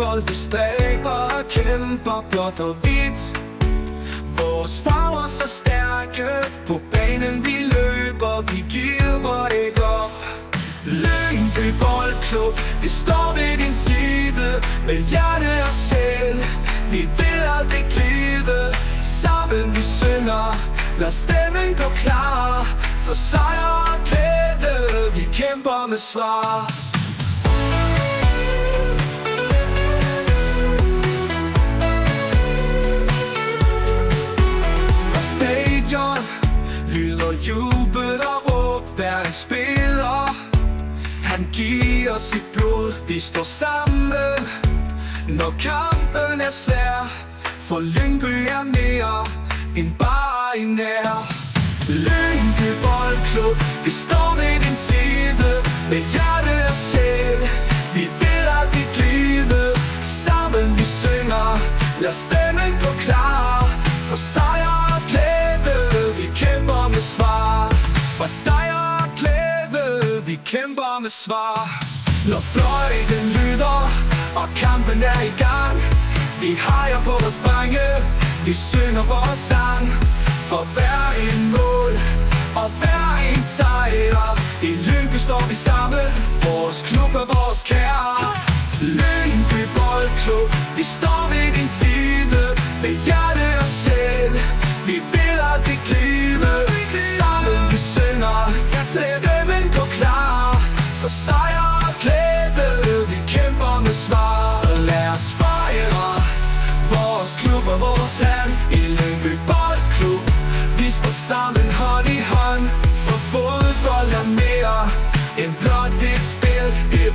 fodbold, vi stræber og kæmper blåt og hvidt. Vores farver så stærke, på banen vi løber, vi giver ikke op. Lyngby Boldklub, vi står ved din side, med hjerte og sjæl, vi vil aldrig glide. Sammen vi synger, lad stemmen gå klar, for sejr og glæde, vi kæmper med svar. Fra stadion lyder jubel og råb, hver en spiller han giver sit blod. Vi står sammen, når kampen er svær, for Lyngby er mere end bare en nær. Lyngby Boldklub, vi står ved din side, med hjerte og sjæl, vi vil aldrig glide. Sammen vi synger, lad stemmen gå klar, for sejr og glæde, vi kæmper med svar. For sejr og glæde, vi kæmper med svar. Når fløjten lyder, og kampen er i gang, vi hejer på vores drenge, vi synger vores sang. For hver en mål, og hver en sejr, i Lyngby står vi sammen, vores klub er vores kære. Lyngby Boldklub, vi står ved din side, med hjerte og sjæl, vi vil aldrig glide. Sammen vi synger, lad stemmen gå klar, for sejr og glæde, vi kæmper med svar. Så lad os fejre vores klub og vores land i Lyngby Boldklub. Vi står sammen hånd i hånd, for fodbold er mere end blot et spil. Det